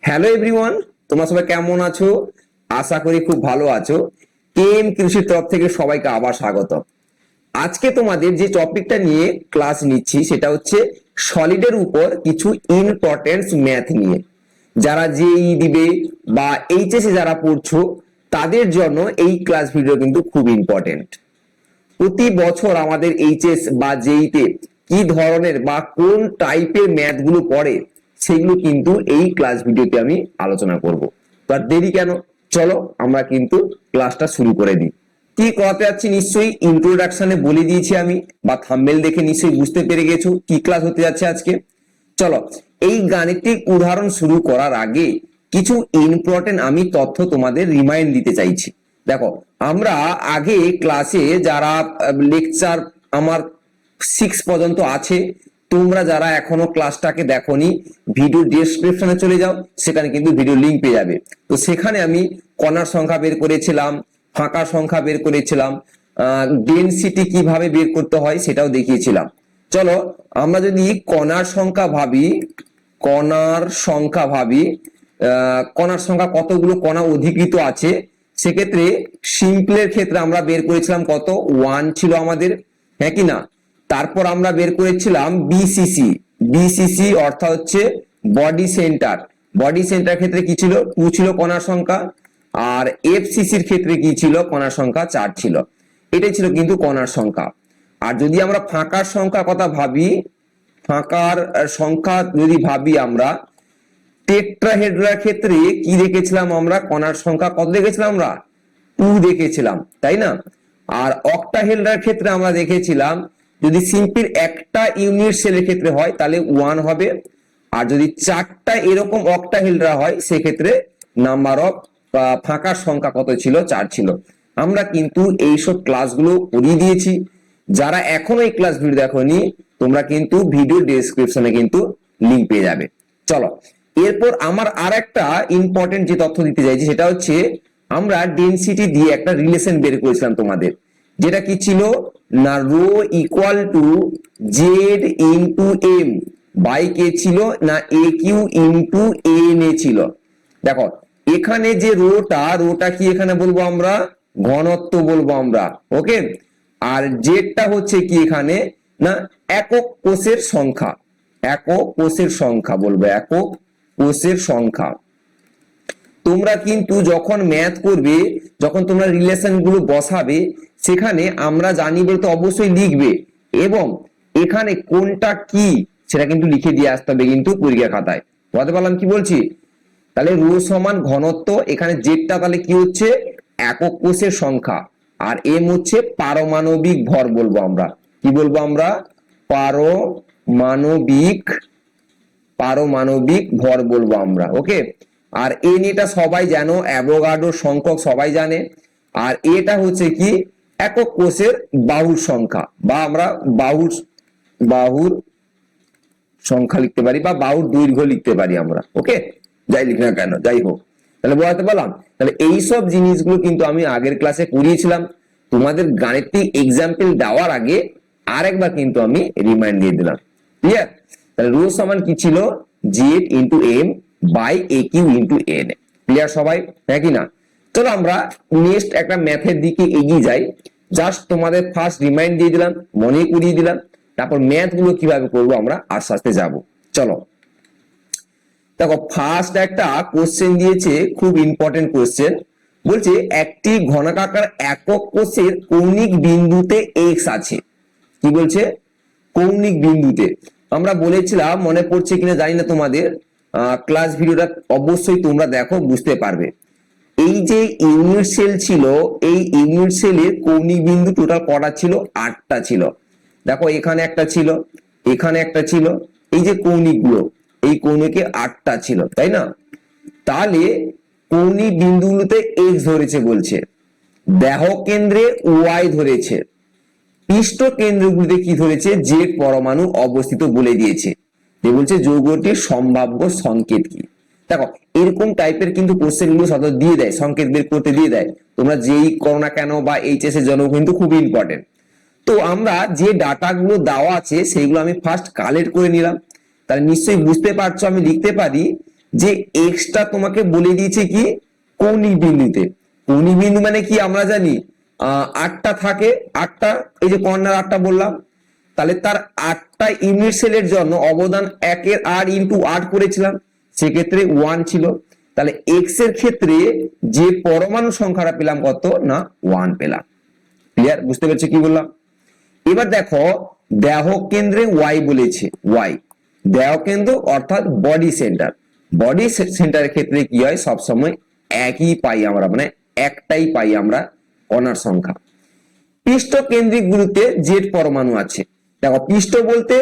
Hello everyone, তোমরা সবাই কেমন আছো? আশা করি খুব ভালো আছো। কেএম কৃষির তরফ থেকে সবাইকে আবার স্বাগত। আজকে তোমাদের যে টপিকটা নিয়ে ক্লাস নিচ্ছি সেটা হচ্ছে সলিডের উপর কিছু ইম্পর্টেন্স ম্যাথ নিয়ে। যারা জেই দিবে বা এইচএসে যারা পড়ছো তাদের জন্য এই ক্লাস ভিডিও কিন্তু খুব ইম্পর্টেন্ট। প্রতি বছর আমাদের এইচএস বা জেইতে কি ধরনের বা কোন টাইপের ম্যাথ গুলো পড়ে সেগুলো কিন্তু এই ক্লাস ভিডিওতে আমি আলোচনা করব। তো আর দেরি কেন, চলো আমরা কিন্তু ক্লাসটা শুরু করে দিই। কি করাতে যাচ্ছি নিশ্চয়ই ইন্ট্রোডাকশনে বলে দিয়েছি আমি, বা থাম্বনেল দেখে নিশ্চয়ই বুঝতে পেরে গেছো কি ক্লাস হতে যাচ্ছে আজকে। চলো, এই গাণিতিক উদাহরণ শুরু করার আগে কিছু ইম্পর্টেন্ট আমি তথ্য তোমাদের রিমাইন্ড দিতে চাইছি। দেখো, আমরা আগে ক্লাসে যারা লেকচার আমার 6 পর্যন্ত আছে, তোমরা যারা এখনো ক্লাসটাকে দেখোনি ভিডিও ডেসক্রিপশনে চলে যাও, সেখানে কিন্তু ভিডিও লিংক পেয়ে যাবে। তো সেখানে আমি কণার সংখ্যা বের করেছিলাম, ফাঁকার সংখ্যা বের করেছিলাম, ডেনসিটি কিভাবে বের করতে হয় সেটাও দেখিয়েছিলাম। চলো আমরা যদি কণার সংখ্যা ভাবি, কণার সংখ্যা ভাবি, কণার সংখ্যা কতগুলো কণা অধিকৃত আছে, সেক্ষেত্রে সিম্পলের ক্ষেত্রে আমরা বের করেছিলাম কত, 1 ছিল আমাদের, হ্যাঁ কি না? তারপর আমরা বের করেছিলাম বিসিসি, বিসিসি অর্থাৎ হচ্ছে বডি সেন্টার, বডি সেন্টার ক্ষেত্রে কি ছিল, 2 ছিল কণার সংখ্যা। আর এফসিসির ক্ষেত্রে কি ছিল, কণার সংখ্যা 4 ছিল। এটাই ছিল কিন্তু কণার সংখ্যা। আর যদি আমরা ফাঁকার সংখ্যা কথা ভাবি, ফাঁকার সংখ্যা যদি ভাবি আমরা, টেট্রাহেড্রার ক্ষেত্রে কি দেখেছিলাম আমরা, কণার সংখ্যা কত দেখেছিলাম আমরা, 2 দেখেছিলাম, তাই না? আর অক্টাহেড্রার ক্ষেত্রে আমরা দেখেছিলাম যদি সিম্পল একটা ইউনিট সেলের ক্ষেত্রে হয় তাহলে 1 হবে, আর যদি 4টা এরকম অক্টাহেড্রা হয় সেক্ষেত্রে নাম্বার অফ ফাঁকার সংখ্যা কত ছিল, 4 ছিল। আমরা কিন্তু এইসব ক্লাসগুলো করিয়ে দিয়েছি। যারা এখনো এই ক্লাস ভিডিও দেখোনি, তোমরা কিন্তু ভিডিও ডেসক্রিপশনে কিন্তু লিংক পেয়ে যাবে। চলো, এরপর আমার আর একটা ইম্পর্টেন্ট যে তথ্য দিতে চাইছি সেটা হচ্ছে আমরা ডেনসিটি দিয়ে একটা রিলেশন বের করেছিলাম তোমাদের, যেটা কি ছিল না, rho equal to Z into M by K ছিল না, A Q into N A ছিল। দেখো এখানে যে রোটা, রোটা কি এখানে বলবো আমরা, ঘনত্ব বলবো আমরা, ওকে। আর জেডটা হচ্ছে কি এখানে না, একক কোষের সংখ্যা, একক কোষের সংখ্যা বলবো, একক কোষের সংখ্যা। তোমরা কিন্তু যখন ম্যাথ করবে, যখন তোমরা রিলেশন গুলো বসাবে, সেখানে আমরা জানি বলতে অবশ্যই লিখবে, এবং এখানে কোনটা কি সেটা কিন্তু লিখে দিয়ে আসতে হবে কিন্তু পরীক্ষা খাতায়। বুঝতে পারলাম কি বলছি? তাহলে রো সমান ঘনত্ব, এখানে জেডটা তাহলে কি হচ্ছে, একক কোষের সংখ্যা, আর এম হচ্ছে পারমাণবিক ভর বলবো আমরা, কি বলবো আমরা, পারমাণবিক, পারমাণবিক ভর বলবো আমরা, ওকে। আর এন এটা সবাই জানো, অ্যাভোগাড্রো সংখ্যক সবাই জানে। আর এটা হচ্ছে কি, একক কোষের বাহুর সংখ্যা, বা আমরা বাহুর, বাহুর সংখ্যা লিখতে পারি, বা বাহুর দৈর্ঘ্য লিখতে পারি আমরা, ওকে। যাই লিখ না কেন, যাই হোক, তাহলে বোঝাতে পারলাম। তাহলে এইসব জিনিসগুলো কিন্তু আমি আগের ক্লাসে করিয়েছিলাম। তোমাদের গাণিতিক এক্সাম্পল দেওয়ার আগে আরেকবার কিন্তু আমি রিমাইন্ড দিয়ে দিলাম। ক্লিয়ার? তাহলে রো সমান কি ছিল, Z into M by A Q into N. Clear সবাই, হ্যাঁ কি না? চলো আমরা নেক্সট একটা ম্যাথের দিকে এগিয়ে যাই। জাস্ট তোমাদের ফার্স্ট রিমাইন্ড দিয়ে দিলাম, মনে করিয়ে দিলাম, তারপর ম্যাথ গুলো কিভাবে করবো আমরা আস্তে আস্তে যাবো। চলো দেখো, ফার্স্ট একটা কোশ্চেন দিয়েছে, খুব ইম্পর্টেন্ট কোশ্চেন। বলছে একটি ঘনকাকার একক কোষের কৌণিক বিন্দুতে এক্স আছে। কি বলছে, কৌণিক বিন্দুতে। আমরা বলেছিলাম, মনে পড়ছে কিনা জানি না তোমাদের, ক্লাস ভিডিওটা অবশ্যই তোমরা দেখো, বুঝতে পারবে। এই যে ইউনিট সেল ছিল, এই ইউনিট সেলের কৌণিক বিন্দু টোটাল কটা ছিল, 8টা ছিল। দেখো এখানে একটা ছিল, এখানে একটা ছিল, এই যে কৌণিক গুলো, এই কৌণিকে 8টা ছিল, তাই না? তাহলে কৌণিক বিন্দুগুলোতে এক্স ধরেছে বলছে, দেহ কেন্দ্রে ওয়াই ধরেছে, পৃষ্ঠ কেন্দ্রগুলিতে কি ধরেছে, জেড পরমাণু অবস্থিত বলে দিয়েছে। বলছে যৌগটির সম্ভাব্য সংকেত কি। দেখো এরকম টাইপের কিন্তু কোশ্চেন গুলো সাধারণত দিয়ে দেয়, সংকেত বের করতে দিয়ে দেয়। তোমরা যেই করো না কেন বা এইচএস এর জন্য কিন্তু খুব ইম্পর্টেন্ট। তো আমরা যে ডাটা গুলো দেওয়া আছে সেইগুলো আমি ফার্স্ট কালেক্ট করে নিলাম। তাহলে নিশ্চয়ই বুঝতে পারছো আমি লিখতে পারি যে এক্সটা তোমাকে বলে দিয়েছে কি কৌণিক বিন্দুতে। কৌণিক বিন্দু মানে কি আমরা জানি 8টা থাকে, 8টা, এই যে কর্নার 8টা বললাম, তাহলে তার 8টা ইউনিট সেলের জন্য অবদান 1 8 ইন্টু 8 করেছিলাম, সেক্ষেত্রে 1 ছিল। তাহলে এক্স এর ক্ষেত্রে যে পরমাণু সংখ্যাটা পেলাম কত না 1 পেলাম। ক্লিয়ার? বুঝতে পেরেছো কি বললাম? এবার দেখো দেহ কেন্দ্রে ওয়াই বলেছে, ওয়াই দেহ কেন্দ্র অর্থাৎ বডি সেন্টার। বডি সেন্টারের ক্ষেত্রে কি হয় সবসময় একই পাই আমরা, মানে একটাই পাই আমরা কণার সংখ্যা। পৃষ্ঠ কেন্দ্রিক গুলিতে জেড পরমাণু আছে। দেখো পৃষ্ঠ বলতে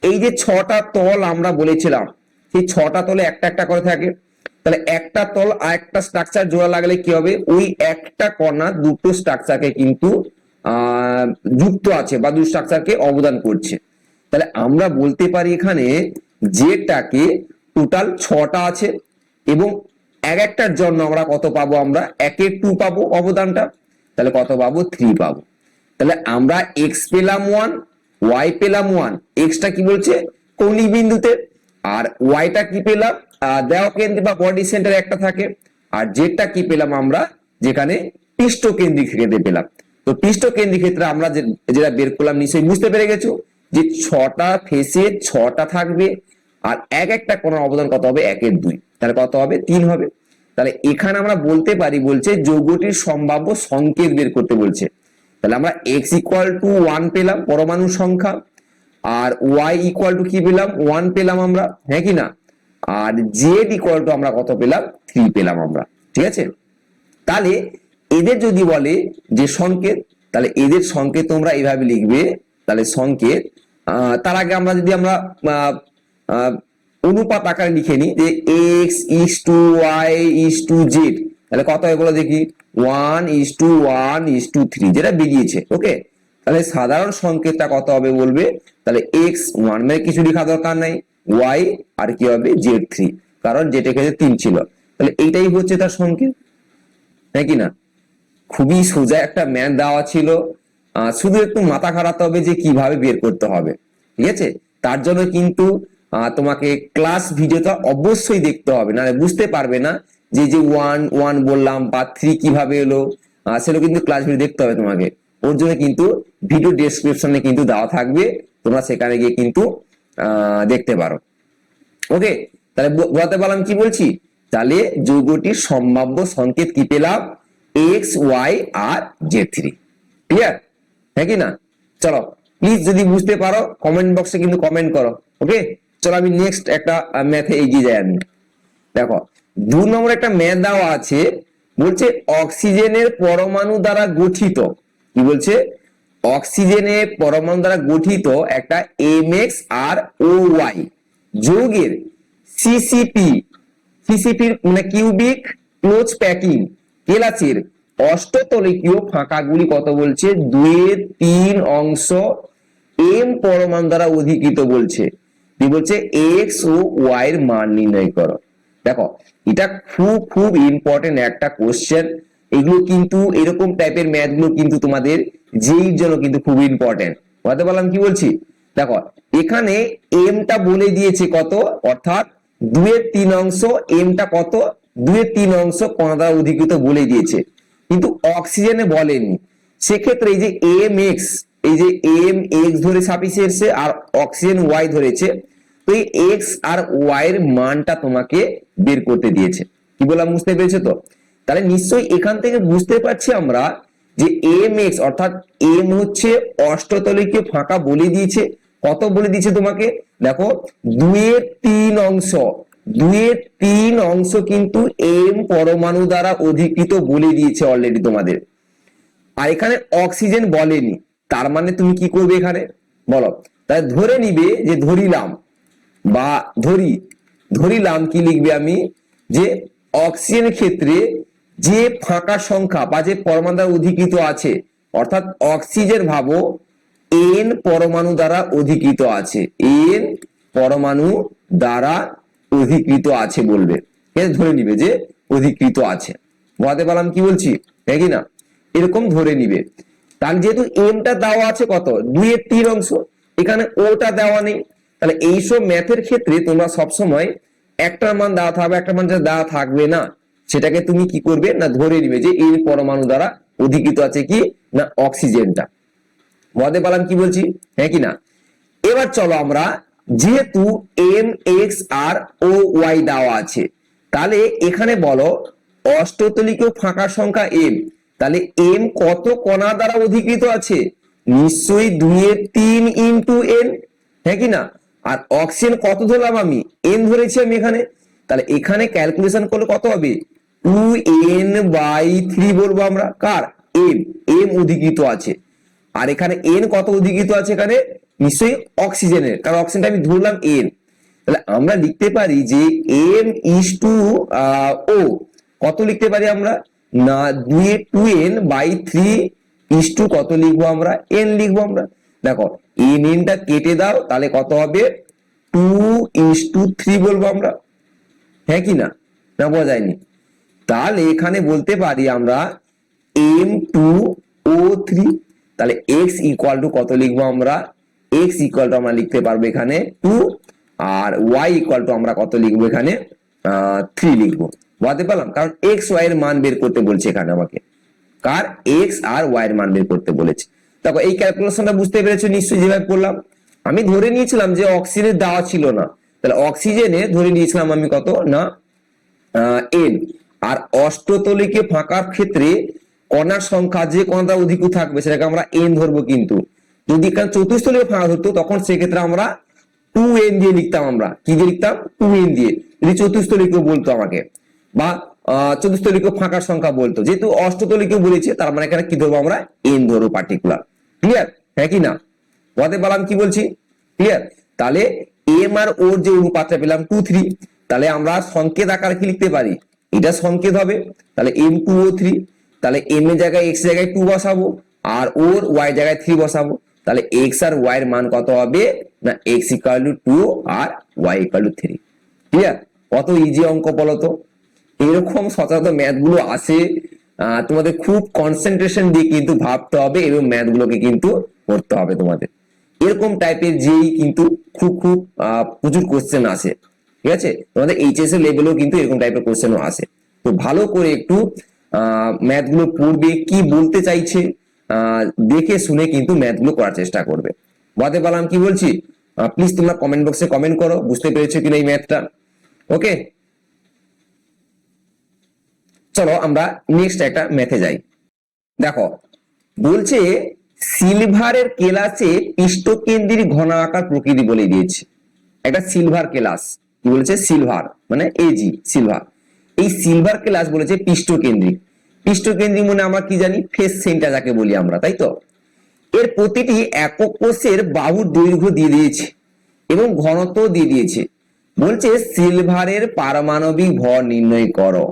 এই যে 6টা তল আমরা বলেছিলাম, সেই 6টা তলে একটা একটা করে থাকে। তাহলে একটা তল আর একটা স্ট্রাকচার জোড়া লাগলে কি হবে, ওই একটা কণা দুটো স্ট্রাকচারকে কিন্তু যুক্ত আছে বা দুটো স্ট্রাকচারকে অবদান করছে। তাহলে আমরা বলতে পারি এখানে জেডটাকে টোটাল 6টা আছে এবং এক একটার জন্য আমরা কত পাবো, আমরা 1 2 পাবো অবদানটা, তাহলে কত পাবো 3 পাবো। তাহলে আমরা এক্স পেলাম 1, ওয়াই পেলাম 1। এক্সটা কি বলছে কৌণিক বিন্দুতে, আর ওয়াইটা কি পেলাম দেহ কেন্দ্র বা বডি সেন্টার একটা থাকে, আর জেডটা কি পেলাম আমরা যেখানে পৃষ্ঠ কেন্দ্রিক ক্ষেত্রে পেলাম। তো পৃষ্ঠ কেন্দ্রিক ক্ষেত্রে আমরা যেটা বের করলাম নিশ্চয়ই বুঝতে পেরে গেছো যে 6টা ফেসে 6টা থাকবে আর এক একটা কোণার অবদান কত হবে 1 2, তাহলে কত হবে 3 হবে। তাহলে এখানে আমরা বলতে পারি, বলছে যৌগটির সম্ভাব্য সংকেত বের করতে বলছে। তাহলে আমরা x ইকুয়াল টু 1 পেলাম পরমাণু সংখ্যা, আর y ইকুয়াল টু কি পেলাম 1 পেলাম আমরা, হ্যাঁ কি না, আর z ইকুয়াল টু আমরা কত পেলাম 3 পেলাম আমরা। ঠিক আছে? তাহলে এদের যদি বলে যে সংকেত, তাহলে এদের সংকেত তোমরা এইভাবে লিখবে। তাহলে সংকেত তার আগে আমরা যদি আমরা অনুপাত আকারে লিখে নিই যে x is to y is to z, তাহলে কত হয় বলো দেখি 1:1:3 যেটা বেরিয়েছে। ওকে, তাহলে সাধারণ সংকেতটা কত হবে বলবে, তাহলে x1 মানে কিছু লেখা দরকার নাই, y আর কি হবে z3, কারণ যেটা ক্ষেত্রে 3 ছিল। তাহলে এইটাই হচ্ছে তার সংকেত, তাই কি না? খুবই সোজা একটা ম্যাথ দেওয়া ছিল, শুধু একটু মাথা খাটাতে হবে যে কিভাবে বের করতে হবে। ঠিক আছে? তার জন্য কিন্তু তোমাকে ক্লাস ভিডিওটা অবশ্যই দেখতে হবে, না বুঝতে পারবে না যে যে 1 1 বললাম বা 3 কিভাবে এলো, সেটা কিন্তু ক্লাস ভিডিও দেখতে হবে তোমাকে। ওর জন্য কিন্তু ভিডিও ডেসক্রিপশনে কিন্তু দেওয়া থাকবে, তোমরা সেখানে গিয়ে কিন্তু দেখতে পারো। ওকে, তাহলে বলতে পারলাম কি বলছি, তাহলে যৌগটির সম্ভাব্য সংকেত কি পেলাম x y আর z3। ক্লিয়ার? হ্যাঁ কি না? চলো প্লিজ যদি বুঝতে পারো কমেন্ট বক্সে কিন্তু কমেন্ট করো। ওকে, চলো আমি নেক্সট একটা ম্যাথে এগিয়ে যাই। আমি দেখো 2 নম্বর একটা ম্যাথ দেওয়া আছে, বলছে অক্সিজেনের পরমাণু দ্বারা গঠিত, কি বলছে অক্সিজেনের পরমাণু দ্বারা গঠিত একটা mx আর oy যৌগের সিসিপি মানে কিউবিক ক্লোজ প্যাকিং কেলাসের অষ্টতলিকীয় ফাঁকাগুলি কত বলছে 2/3 অংশ এম পরমাণু দ্বারা অধিকৃত বলছে। কি বলছে এক্স ও ওয়াই এর মান নির্ণয় করো। দেখো এটা খুব খুব ইম্পর্টেন্ট একটা কোশ্চেন। এগুলো কিন্তু এরকম টাইপের ম্যাথ গুলো কিন্তু তোমাদের যেই জন্য কিন্তু খুব ইম্পর্টেন্ট। বুঝতে পারলাম কি বলছি? দেখো এখানে এমটা বলে দিয়েছে কত, অর্থাৎ 2/3 অংশ, এমটা কত 2/3 অংশ কণা দ্বারা অধিকৃত বলে দিয়েছে, কিন্তু অক্সিজেনে বলেনি। সেক্ষেত্রে এই যে এম এক্স, এই যে এম এক্স ধরে সাফিসিয়েন্সে আর অক্সিজেন ওয়াই ধরেছে, তো এই এক্স আর ওয়াই এর মানটা তোমাকে বের করতে দিয়েছে। কি বললাম বুঝতে পেরেছো তো? তাহলে নিশ্চয়ই এখান থেকে বুঝতে পারছি আমরা যে এম এক্স অর্থাৎ এম হচ্ছে অষ্টতলিকীয় ফাঁকা বলে দিয়েছে। কত বলে দিয়েছে তোমাকে, দেখো 2/3 অংশ, 2/3 অংশ কিন্তু এম পরমাণু দ্বারা অধিকৃত বলে দিয়েছে অলরেডি তোমাদের। আর এখানে অক্সিজেন বলেনি, তার মানে তুমি কি করবে এখানে বলো, তাই ধরে নিবে যে ধরিলাম বা ধরিলাম কি লিখবে আমি, যে অক্সিজেনের ক্ষেত্রে যে ফাঁকা সংখ্যা বা যে পরমাণু দ্বারা অধিকৃত আছে, অর্থাৎ অক্সিজেন ভাবো এন পরমাণু দ্বারা অধিকৃত আছে, এন পরমাণু দ্বারা অধিকৃত আছে বলবে, ধরে নিবে যে অধিকৃত আছে। বুঝতে পারলাম কি বলছি, হ্যাঁ কি না? এরকম ধরে নিবে। তাহলে যেহেতু এমটা দেওয়া আছে কত 2/3 অংশ, এখানে ওটা দেওয়া নেই, তাহলে এইসব ম্যাথের ক্ষেত্রে তোমরা সবসময় একটার মান দেওয়া থাকবে, একটা মান যেটা দেওয়া থাকবে না সেটাকে তুমি কি করবে না ধরে নিবে যে এর পরমাণু দ্বারা অধিকৃত আছে কি না অক্সিজেনটা। বুঝতে পারলাম কি বলছি, হ্যাঁ কি না? এবার চলো আমরা, যেহেতু এম এক্স আর ও ওয়াই দেওয়া আছে, তাহলে এখানে বলো অষ্টতলিকীয় ফাঁকা সংখ্যা এম, তাহলে এম কত কণা দ্বারা অধিকৃত আছে? নিশ্চয়ই 2/3 ইন্টু এন, হ্যাঁ কি না? আর অক্সিজেন কত ধরলাম আমি? এন ধরেছি আমি এখানে, তাহলে এখানে ক্যালকুলেশন করলে কত হবে? 2n/3 বলবো আমরা, কার? এম, এম অধিকৃত আছে। আর এখানে এন কত অধিকৃত আছে এখানে? নিশ্চয়ই অক্সিজেনের, কারণ অক্সিজেনটা আমি ধরলাম এন। তাহলে আমরা লিখতে পারি যে এম ইস টু ও কত লিখতে পারি আমরা না 2n/3 ইস টু কত লিখবো আমরা? এন লিখবো আমরা। দেখো এনটা কেটে দাও, তাহলে কত হবে? 2:3 বলবো আমরা, হ্যাঁ কি না? না বোঝা যায়নি? তাহলে এখানে বলতে পারি আমরা M2O3, তাহলে x ইকুয়াল টু কত লিখবো আমরা? x ইকুয়াল টু আমরা লিখতে পারবো এখানে 2, আর y ইকুয়াল টু আমরা কত লিখবো এখানে? 3 লিখবো। বুঝতে পারলাম? কারণ x y এর মান বের করতে বলছে এখানে আমাকে, কার? x আর y এর মান বের করতে বলেছে। দেখো এই ক্যালকুলেশনটা বুঝতে পেরেছো নিশ্চয়ই, যেভাবে করলাম আমি ধরে নিয়েছিলাম যে অক্সিজেনের দেওয়া ছিল না, তাহলে অক্সিজেনে ধরে নিয়েছিলাম আমি কত না এন। আর অষ্টতলিকে ফাঁকার ক্ষেত্রে কণার সংখ্যা যে কণাটা অধিক থাকবে সেটাকে আমরা এন ধরবো, কিন্তু যদি এখানে চতুস্তলীয় ফাঁকা ধরতো তখন সেক্ষেত্রে আমরা 2n দিয়ে লিখতাম। আমরা কি দিয়ে লিখতাম? 2n দিয়ে। যদি চতুস্তলীয় বলতো আমাকে, বা চতুস্তলীয় ফাঁকার সংখ্যা বলতো, যেহেতু অষ্টতলীয় বলেছে তার মানে এখানে কি ধরবো আমরা? এন ধরবো পার্টিকুলার। ক্লিয়ার, হ্যাঁ কি না? বুঝতে পারলাম কি বলছি? ক্লিয়ার? তাহলে এম আর ওর যে অনুপাতটা পেলাম 2:3, তাহলে আমরা সংকেত আকারে কি লিখতে পারি? এটা সংকেত হবে, তাহলে M2O3, তাহলে এম এর জায়গায় এক্স জায়গায় 2 বসাবো, আর ওর ওয়াই জায়গায় 3 বসাবো, তাহলে এক্স আর ওয়াই এর মান কত হবে না এক্স ইকুয়াল টু 2 আর ওয়াই ইকুয়াল টু 3। ক্লিয়ার? কত ইজি অঙ্ক বলো তো? এরকম সচরাচর ম্যাথ গুলো আসে, তোমাদের খুব কনসেন্ট্রেশন দিয়ে কিন্তু ভাবতে হবে এবং ম্যাথ গুলোকে কিন্তু করতে হবে তোমাদের। এরকম টাইপের যেই কিন্তু খুব খুব প্রচুর কোশ্চেন আসে, ঠিক আছে? তোমাদের এইচএস এর লেভেলেও কিন্তু এরকম টাইপের কোশ্চেনও আসে। তো ভালো করে একটু ম্যাথ গুলো পড়বে, কি বলতে চাইছে দেখে শুনে কিন্তু ম্যাথ গুলো করার চেষ্টা করবে। বুঝতে পারলাম কি বলছি? প্লিজ তোমরা কমেন্ট বক্সে কমেন্ট করো বুঝতে পেরেছো কিনা এই ম্যাথটা। ওকে, চলো আমরা নেক্সট একটা ম্যাথে যাই। দেখো বলছে সিলভারের কেলাসে পিষ্টকেন্দ্রিক ঘনাকার প্রকৃতি বলে দিয়েছে। একটা সিলভার কেলাস, কি বলেছে? সিলভার মানে এজি সিলভার। এই সিলভার কেলাস বলেছে পিষ্টকেন্দ্রিক। পিষ্টকেন্দ্রিক মানে আমরা কি জানি? ফেস সেন্টার যাকে বলি আমরা, তাই তো? এর প্রতিটি একক কোষের বাহুর দৈর্ঘ্য দিয়ে দিয়েছে এবং ঘনত্ব দিয়ে দিয়েছে। বলছে সিলভারের পারমাণবিক ভর নির্ণয় করো,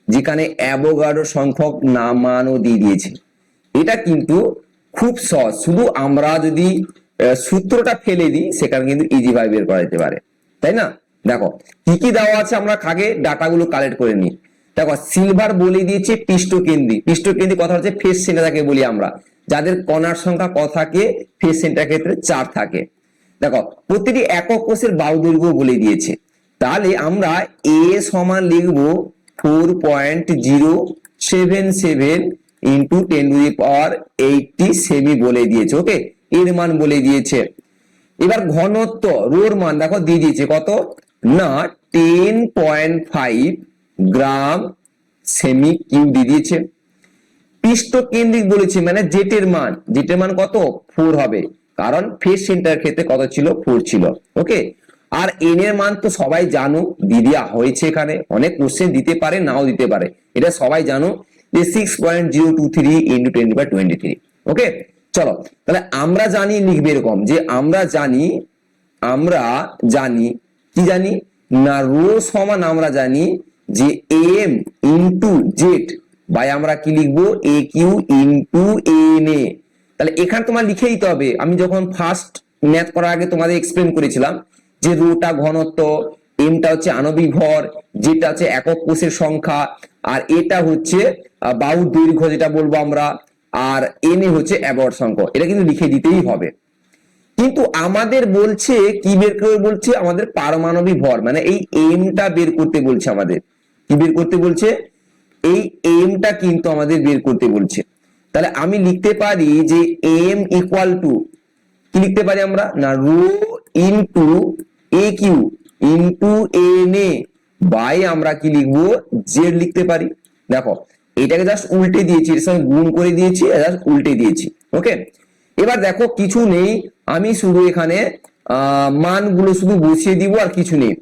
যেখানে অ্যাভোগাড্রো সংখ্যক মানও দিয়ে দিয়েছে। এটা কিন্তু খুব সহজ, শুধু আমরা যদি সূত্রটা ফেলে দিই সেখানে কিন্তু ইজি ভাবে বের করা যেতে পারে, তাই না? দেখো কি কি দেওয়া আছে আমরা আগে ডাটাগুলো কালেক্ট করে নিই। দেখো সিলভার বলে দিয়েছে পিষ্টকেন্দ্রিক। পিষ্টকেন্দ্রিক কথা হচ্ছে ফেস সেন্টার যাকে বলি আমরা, যাদের কণার সংখ্যা ক থাকে? ফেস সেন্টার ক্ষেত্রে 4 থাকে। দেখো প্রতিটি একক কোষের বাহু দৈর্ঘ্য বলে দিয়েছে, তাহলে আমরা এ সমান লিখবো 4.077 ইন্টু 10⁻80 সেমি বলে দিয়েছে। ওকে, এর মান বলে দিয়েছে। এবার ঘনত্ব রোর মান দেখো দিয়ে দিয়েছে কত না 10.5 গ্রাম সেমি কিউব দিয়ে দিয়েছে। পিষ্টকেন্দ্রিক বলেছে মানে জেটের মান, জেটের মান কত? 4 হবে, কারণ ফেস সেন্টার ক্ষেত্রে কত ছিল? 4 ছিল। ওকে, আর এন এর মান তো সবাই জানো, দিয়ে দেওয়া হয়েছে। এখানে অনেক কোশ্চেন দিতে পারে নাও দিতে পারে, এটা সবাই জানো যে 6.023 ইন্টু 10⁻23। ওকে, চলো তাহলে আমরা জানি লিখবে এরকম যে আমরা জানি কি জানি না রো সমান আমরা জানি যে এম ইন্টু জেড বাই আমরা কি লিখবো? এ কিউ ইন্টু এন এ। তাহলে এখানে তোমার লিখে দিতে হবে। আমি যখন ফার্স্ট ম্যাথ করার আগে তোমাদের এক্সপ্লেন করেছিলাম যে রোটা ঘনত্ব, এমটা হচ্ছে আণবিক ভর, যেটা হচ্ছে একক কোষের সংখ্যা, আর এটা হচ্ছে বাহুর দৈর্ঘ্য যেটা বলবো আমরা, আর এন এ হচ্ছে অ্যাবর্ট সংখ্যা। এটা কিন্তু লিখে দিতেই হবে। কিন্তু আমাদের বলছে কি বের করে বলছে, আমাদের পারমাণবিক ভর, মানে এই এমটা বের করতে বলছে আমাদের। কি বের করতে বলছে? এই এমটা কিন্তু আমাদের বের করতে বলছে। তাহলে আমি লিখতে পারি যে এম ইকুয়াল টু, কি লিখতে পারি আমরা না, rho into A Q into N A by আমরা কি লিখবো, জেড লিখতে পারি। দেখো এটাকে জাস্ট উল্টে দিয়েছি, এর সঙ্গে গুণ করে দিয়েছি, জাস্ট উল্টে দিয়েছি। ওকে, এবার দেখো কিছু নেই, আমি শুধু এখানে মানগুলো শুধু বসিয়ে দিব, আর কিছু নেই।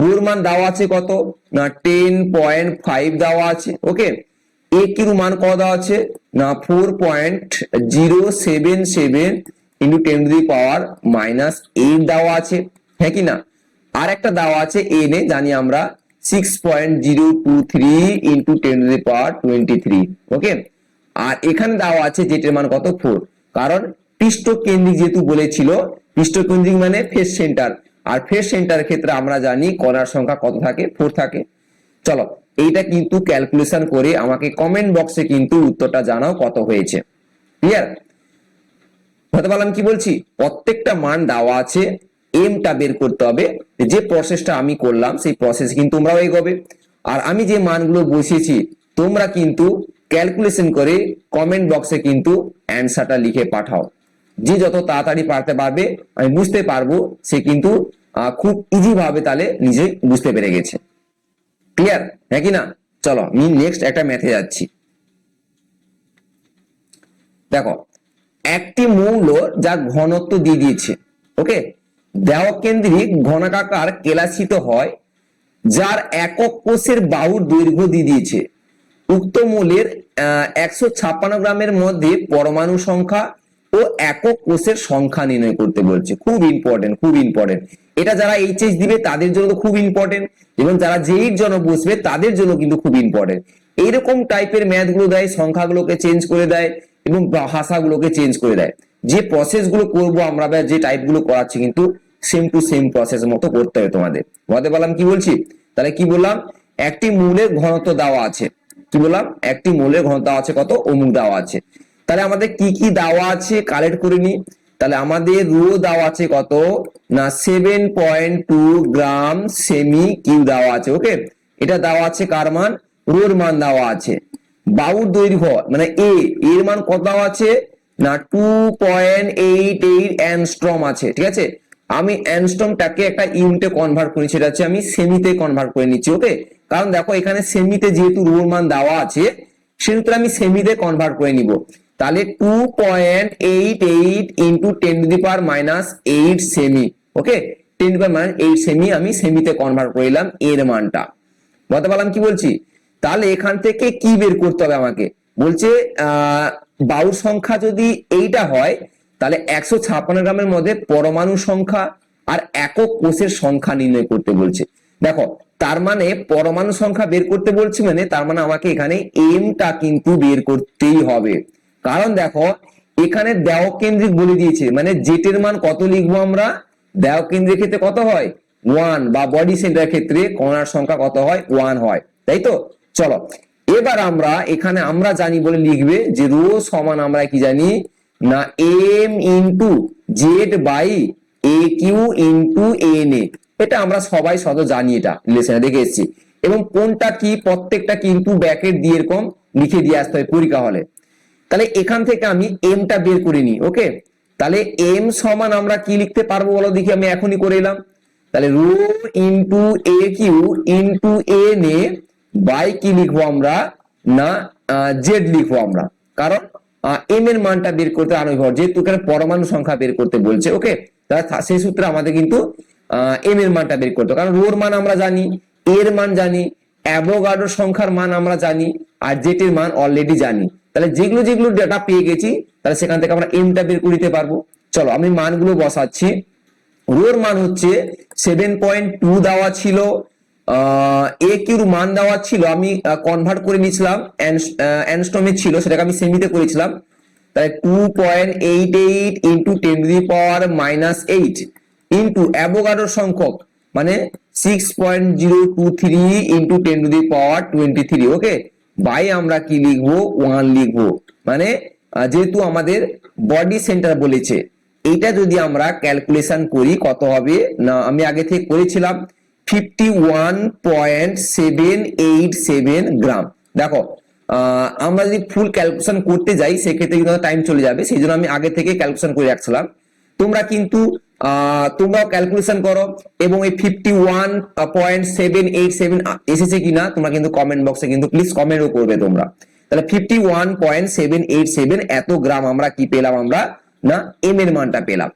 রোর মান দেওয়া আছে কত না 10.5 দেওয়া আছে। ওকে, এ কিউ মান কত দেওয়া আছে না 4.077 ইন্টু 10⁻⁻8 দেওয়া আছে, হ্যাঁ কি না? আর একটা দেওয়া আছে এন এ, জানি আমরা 6.023 ইন্টু 10⁻23। ওকে, আর এখানে দেওয়া আছে যেটার মান কত 4, কারণ পৃষ্ঠ কেন্দ্রিক যেহেতু বলেছিল, পৃষ্ঠ কেন্দ্রিক মানে ফেস সেন্টার, আর ফেস সেন্টারের ক্ষেত্রে আমরা জানি কণার সংখ্যা কত থাকে, 4 থাকে। চলো এইটা কিন্তু ক্যালকুলেশন করে আমাকে কমেন্ট বক্সে কিন্তু উত্তরটা জানাও কত হয়েছে। ক্লিয়ার? হতে পারলাম কি বলছি? প্রত্যেকটা মান দেওয়া আছে, এমটা বের করতে হবে। যে প্রসেসটা আমি করলাম সেই প্রসেস কিন্তু তোমরাও এগোবে, আর আমি যে মানগুলো বসিয়েছি তোমরা কিন্তু ক্যালকুলেশন করে কমেন্ট বক্সে কিন্তু অ্যান্সারটা লিখে পাঠাও। যে যত তাড়াতাড়ি পারতে পারবে, আমি বুঝতে পারবো সে কিন্তু খুব ইজি ভাবে তাহলে নিজেই বুঝতে পেরে গেছে। ক্লিয়ার, হ্যাঁ কি না? চলো আমি নেক্সট একটা ম্যাথে যাচ্ছি। দেখো একটি মৌল যার ঘনত্ব দিয়ে দিয়েছে, ওকে, দেওয়া কেন্দ্রিক ঘনাকার কেলাসিত হয়, যার একক কোষের বাহুর দৈর্ঘ্য দিয়ে দিয়েছে। উক্ত মৌলের 156 গ্রামের মধ্যে পরমাণু সংখ্যা ও একক কোষের সংখ্যা নির্ণয় করতে বলছে। খুব ইম্পর্টেন্ট, খুব ইম্পর্টেন্ট। এটা যারা এইচএস দিবে তাদের জন্য তো খুব ইম্পর্টেন্ট, এবং যারা জেইর জন্য বসবে তাদের জন্য কিন্তু খুব ইম্পর্টেন্ট। এইরকম টাইপের ম্যাথ গুলো দেয়, সংখ্যাগুলোকে চেঞ্জ করে দেয় এবং ভাষাগুলোকে চেঞ্জ করে দেয়। যে প্রসেস গুলো করবো আমরা বা যে টাইপ গুলো করাচ্ছি কিন্তু সেম টু সেম প্রসেস মতো করতে হবে তোমাদের। বুঝতে পারলাম কি বলছি? তাহলে কি বললাম, একটি মৌলের ঘনত্ব দেওয়া আছে, কি বললাম, একটি মৌলের ঘনত্ব দেওয়া আছে কত, অমুক দেওয়া আছে। তাহলে আমাদের কি কি দেওয়া আছে কালেক্ট করে নি। তাহলে আমাদের রো দেওয়া আছে কত না 7.2 গ্রাম সেমি কিউ দেওয়া আছে। ওকে, এটা দেওয়া আছে কার মান, রোর মান দেওয়া আছে। বাহুর দৈর্ঘ্য মানে এ, এর মান কত দেওয়া আছে না 2.88 অ্যাংস্ট্রম আছে। ঠিক আছে, আমি অ্যাংস্ট্রমটাকে একটা ইউনিটে কনভার্ট করি, সেটা হচ্ছে আমি সেমিতে কনভার্ট করে নিচ্ছি। ওকে, কারণ দেখো এখানে সেমিতে যেহেতু রোর মান দেওয়া আছে সেহেতু আমি সেমিতে কনভার্ট করে নিব। তাহলে 2.88 ইন্টু 10⁻⁻8 সেমি। ওকে, 10⁻⁻8 সেমি আমি সেমিতে কনভার্ট করলাম এর মানটা। বলতে পারলাম কি বলছি? তাহলে এখান থেকে কি বের করতে হবে আমাকে, বলছে বাহুর সংখ্যা যদি এইটা হয় তাহলে 156 গ্রামের মধ্যে পরমাণু সংখ্যা আর একক কোষের সংখ্যা নির্ণয় করতে বলছে। দেখো তার মানে পরমাণু সংখ্যা বের করতে বলছি, মানে তার মানে আমাকে এখানে এমটা কিন্তু বের করতেই হবে। কারণ দেখো এখানে দেওয়া কেন্দ্রিক বলে দিয়েছে, মানে জেটের মান কত লিখবো আমরা, দেওয়া কেন্দ্রের ক্ষেত্রে কত হয় 1, বা বডি সেন্টারের ক্ষেত্রে কণার সংখ্যা কত হয় 1 হয়, তাই তো। চলো এবার আমরা এখানে আমরা জানি বলে লিখবে যে রো সমান আমরা কি জানি না M into Z by A Q into N A. এটা আমরা সবাই শত জানি, এটা রিলেশনে দেখে এসেছি, এবং কোনটা কি প্রত্যেকটা কিন্তু ব্র্যাকেট দিয়ে এরকম লিখে দিয়ে আসতে হয় পরীক্ষা হলে। তাহলে এখান থেকে আমি এমটা বের করে নিই। ওকে, তাহলে এম সমান আমরা কি লিখতে পারবো বলো দেখি, আমি এখনই করে এলাম। তাহলে rho into A Q into N A by কি লিখবো আমরা না জেড লিখবো আমরা, কারণ এম এর মানটা বের করতে আনুভব, যেহেতু এখানে পরমাণু সংখ্যা বের করতে বলছে। ওকে, তাহলে সেই সূত্রে আমাদের কিন্তু এম এর মানটা বের করতে, কারণ রোর মান আমরা জানি, এর মান জানি, অ্যাভোগাড্রো সংখ্যার মান আমরা জানি, আর জেড এর মান অলরেডি জানি। তাহলে যেগুলো যেগুলো ডেটা পেয়ে গেছি তাহলে সেখান থেকে আমরা এমটা বের করে দিতে পারবো। চলো আমি মানগুলো বসাচ্ছি। রোর মান হচ্ছে 7.2 দেওয়া ছিল, এ কিউর মান দেওয়া ছিল, আমি কনভার্ট করে নিয়েছিলাম, অ্যাংস্ট্রমে ছিল সেটাকে আমি সেমিতে করেছিলাম। তাহলে 2.88 ইন্টু 10⁻⁻8 ইন্টু অ্যাভোগাড্রো সংখ্যক মানে 6.023 ইন্টু 10⁻23। ওকে, বাই আমরা কি লিখবো 1 লিখবো, মানে যেহেতু আমাদের বডি সেন্টার বলেছে এইটা যদি আমরা ক্যালকুলেশন করি কত হবে না, আমি আগে থেকে করেছিলাম 51.787 গ্রাম। দেখো আমরা যদি ফুল ক্যালকুলেশন করতে যাই সেক্ষেত্রে কিন্তু টাইম চলে যাবে, সেই জন্য আমি আগে থেকে ক্যালকুলেশন করে রাখছিলাম। তোমরা কিন্তু তোমরাও ক্যালকুলেশন করো এবং এই 51.787 এসেছে কিনা তোমরা কিন্তু কমেন্ট বক্সে কিন্তু প্লিজ কমেন্টও করবে তোমরা। তাহলে 51.787 এত গ্রাম আমরা কি পেলাম, আমরা না এম এর মানটা পেলাম।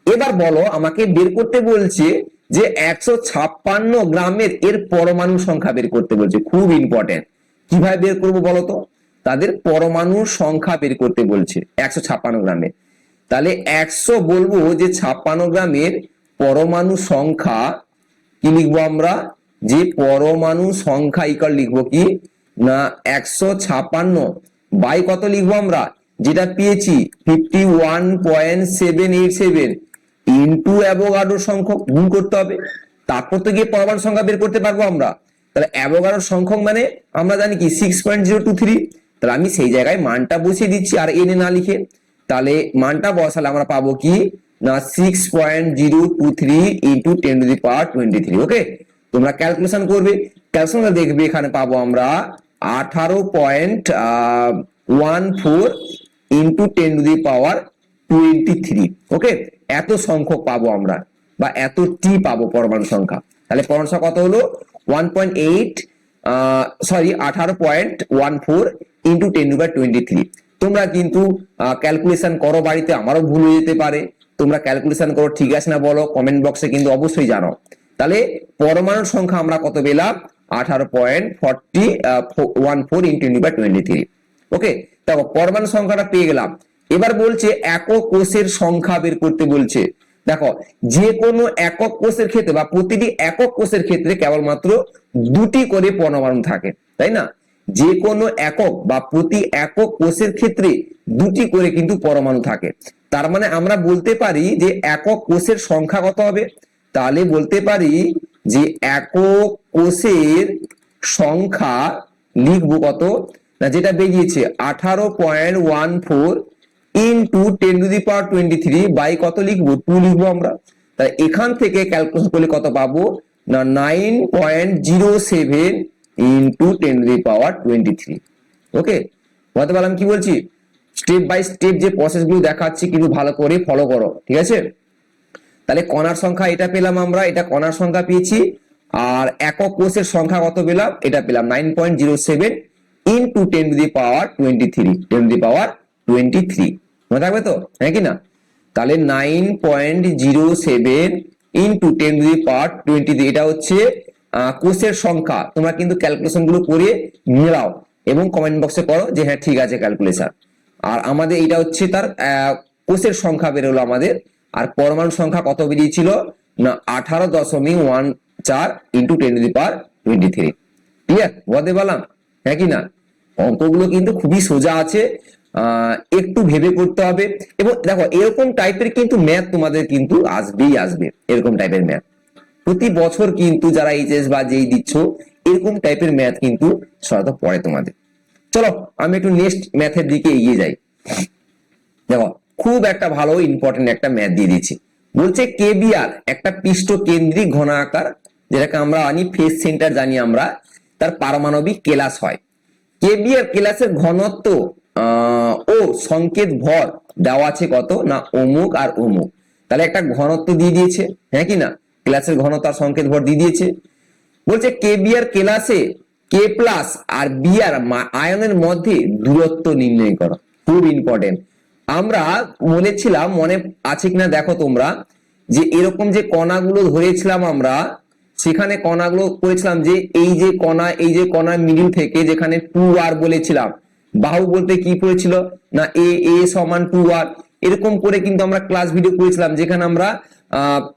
এবার বলো আমাকে বের করতে বলছে যে 156 গ্রামের এর পরমাণু সংখ্যা বের করতে বলছে, খুব ইম্পর্টেন্ট। কিভাবে বের করবো বলো তো, তাদের পরমাণুর সংখ্যা বের করতে বলছে 156 গ্রামের। তাহলে 100 বলবো যে 56 গ্রামের পরমাণু সংখ্যা কি লিখবো আমরা, যে পরমাণু সংখ্যা ইকাল লিখবো কি না 156 বাই কত লিখবো আমরা, যেটা পেয়েছি 51.787 ইন্টু অ্যাভোগাড্রো সংখ্যক গুণ করতে হবে, তারপর তো গিয়ে পরমাণু সংখ্যা বের করতে পারবো আমরা। তাহলে অ্যাভোগাড্রো সংখ্যক মানে আমরা জানি কি 6.023, তাহলে আমি সেই জায়গায় মানটা বসিয়ে দিচ্ছি আর এনে না লিখে। তাহলে মানটা বসালে আমরা পাবো কি না 6.023 ইন্টু 10⁻23। ওকে, তোমরা ক্যালকুলেশন করবে, ক্যালকুলেশন দেখবে এখানে পাবো আমরা 18.14 ইন্টু 10⁻23। ওকে, এত সংখ্যক পাবো আমরা বা এত টি পাবো পরমাণু সংখ্যা। তাহলে পরমাণু সংখ্যা কত হলো 18.14 ইন্টু 10⁻23। তোমরা কিন্তু ক্যালকুলেশন করো বাড়িতে, আমারও ভুল হয়ে যেতে পারে, তোমরা ক্যালকুলেশন করো ঠিক আছে না বলো কমেন্ট বক্সে কিন্তু অবশ্যই জানাও। তাহলে পরমাণুর সংখ্যা আমরা কত পেলাম 18.14 ইন্টু 10⁻23। ওকে, দেখো পরমাণু সংখ্যাটা পেয়ে গেলাম। এবার বলছে একক কোষের সংখ্যা বের করতে বলছে। দেখো যে কোনো একক কোষের ক্ষেত্রে বা প্রতিটি একক কোষের ক্ষেত্রে কেবলমাত্র দুটি করে পরমাণু থাকে, তাই না? যে কোনো একক বা প্রতি একক কোষের ক্ষেত্রে দুটি করে কিন্তু পরমাণু থাকে। তার মানে আমরা বলতে পারি যে একক কোষের সংখ্যা কত হবে, তাহলে বলতে পারি যে একক কোষের সংখ্যা লিখবো কত না, যেটা বেরিয়েছে 18.14 ইন্টু 10⁻23 বাই কত লিখবো 2 লিখবো আমরা। তাই এখান থেকে ক্যালকুলেশন করলে কত পাবো না 9.07 ইন্টু 10⁻23। ওকে, বলতে পারলাম কি বলছি, স্টেপ বাই স্টেপ যে প্রসেস গুলো দেখাচ্ছি কিন্তু ভালো করে ফলো করো, ঠিক আছে? তাহলে কণার সংখ্যা এটা পেলাম আমরা, এটা কণার সংখ্যা পেয়েছি, আর একক কোষের সংখ্যা কত পেলাম, এটা পেলাম 9.07 ইন্টু 10⁻23 মনে থাকবে তো, হ্যাঁ কি না? তাহলে 9.07 ইন্টু 10⁻23 এটা হচ্ছে কোষের সংখ্যা। তোমরা কিন্তু ক্যালকুলেশন গুলো করে মিলাও এবং কমেন্ট বক্সে করো যে হ্যাঁ ঠিক আছে ক্যালকুলেশন। আর আমাদের এটা হচ্ছে তার কোষের সংখ্যা বেরোলো আমাদের, আর পরমাণু সংখ্যা কত বেরিয়েছিল না 18.14 ইন্টু 10⁻23। ক্লিয়ার বলতে পারলাম, হ্যাঁ কি না? অঙ্কগুলো কিন্তু খুবই সোজা আছে, একটু ভেবে করতে হবে। এবং দেখো এরকম টাইপের কিন্তু ম্যাথ তোমাদের কিন্তু আসবেই আসবে, এরকম টাইপের ম্যাথ প্রতি বছর কিন্তু যারা এইচএস বা যেই দিচ্ছ এরকম টাইপের ম্যাথ কিন্তু সাধারণত পড়ে তোমাদের। চলো আমি একটু নেক্সট ম্যাথের দিকে এগিয়ে যাই। দেখো খুব একটা ভালো ইম্পর্টেন্ট একটা ম্যাথ দিয়ে দিচ্ছি। বলছে কেবিআর একটা পৃষ্ঠ কেন্দ্রিক ঘনাকার, যেটাকে আমরা জানি ফেস সেন্টার জানি আমরা, তার পারমাণবিক কেলাস হয়। কেবিআর কেলাসের ঘনত্ব ও সংকেত ভর দেওয়া আছে কত না অমুক আর অমুক। তাহলে একটা ঘনত্ব দিয়ে দিয়েছে, হ্যাঁ কি না? কেলাসের ঘনত্ব আর সংকেত ভর দিয়ে দিয়েছে। বলছে কেবিআর কেলাসে কে প্লাস আর বিআর আয়নের মধ্যে দূরত্ব নির্ণয় করো। খুব ইম্পর্টেন্ট। আমরা বলেছিলাম, মনে আছে কিনা দেখো তোমরা, যে এরকম যে কণাগুলো ধরেছিলাম আমরা, সেখানে কণাগুলো করেছিলাম যে এই যে কণা মিডিল থেকে যেখানে 2r বলেছিলাম, বাহু বলতে কি করেছিল না এ সমান 2r, এরকম করে কিন্তু আমরা ক্লাস ভিডিও করেছিলাম যেখানে আমরা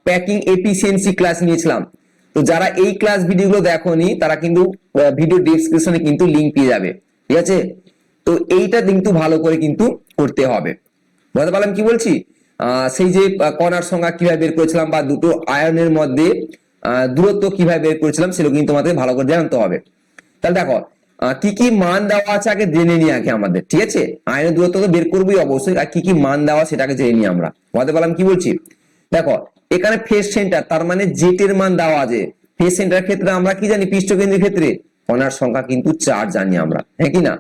প্যাকিং এফিসিয়েন্সি ক্লাস নিয়েছিলাম। তো যারা এই ক্লাস ভিডিওগুলো দেখোনি তারা কিন্তু ভিডিও ডেসক্রিপশনে কিন্তু লিংক পেয়ে যাবে, ঠিক আছে? তো এইটা কিন্তু ভালো করে কিন্তু করতে হবে। বুঝতে পারলাম কি বলছি? সেই যে কণার সংখ্যা কিভাবে বের করেছিলাম বা দুটো আয়নের মধ্যে দূরত্ব কিভাবে বের করেছিলাম সেগুলো কিন্তু তোমাদের ভালো করে জানতে হবে। তাহলে দেখো কি কি মান দেওয়া আছে আগে জেনে নিই আগে আমাদের, ঠিক আছে? আয়নের দূরত্ব তো বের করবোই অবশ্যই, আর কি কি মান দেওয়া সেটাকে জেনে নিই আমরা। বুঝতে পারলাম কি বলছি? দেখো এখানে ফেস সেন্টার, তার মানে জেট এর মান দেওয়া আছে। ফেস সেন্টার ক্ষেত্রে আমরা কি জানি, পৃষ্ঠকেন্দ্রের ক্ষেত্রে কণার সংখ্যা কিন্তু 4 জানি আমরা, হ্যাঁ কি না?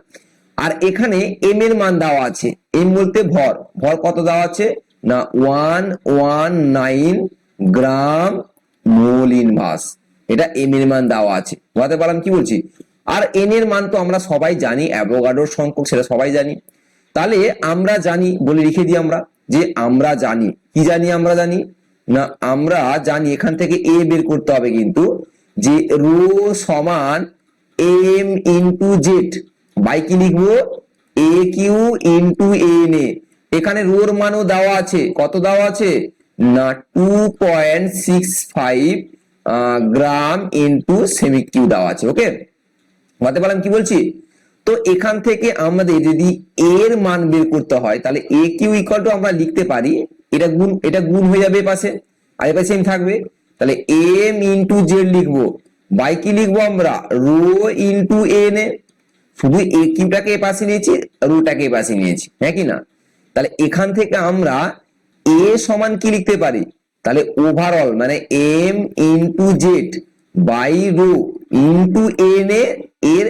আর এখানে এম এর মান দেওয়া আছে। এম বলতে ভর, ভর কত দেওয়া আছে না 119 গ্রাম মোল ইনভার্স, এটা এম এর মান দেওয়া আছে। বুঝতে পারলাম কি বলছি? আর এন এর মান তো আমরা সবাই জানি, অ্যাভোগাড্রোর সংখ্যক, সেটা সবাই জানি। তাহলে আমরা জানি বলে লিখে দিই আমরা, যে আমরা জানি কি জানি, আমরা জানি না, আমরা জানি এখান থেকে এ বের করতে হবে কিন্তু, যে রো সমান এম ইন্টু জেড বাই কি লিখবো এ কিউ ইন্টু এন এ। এখানে রোর মানও দেওয়া আছে, কত দেওয়া আছে না 2.65 গ্রাম ইন্টু সেমি কিউ দেওয়া আছে। ওকে, বুঝতে পারলাম কি বলছি? তো এখান থেকে আমাদের যদি এর মান বের করতে হয়, তাহলে এ কিউ ইকুয়াল টু আমরা লিখতে পারি, এটা গুণ হয়ে যাবে পাশে, আর এর পাশে সেম থাকবে। তাহলে এম ইন্টু জেড লিখবো, বাই কি লিখবো আমরা রো ইন্টু এন এ। শুধু এ কিউটাকে এ পাশে নিয়েছি, রোটাকে এ পাশে নিয়েছি, হ্যাঁ কি না? তাহলে এখান থেকে আমরা এ সমান কি লিখতে পারি, তাহলে ওভারঅল মানে M into Z by rho into N A এর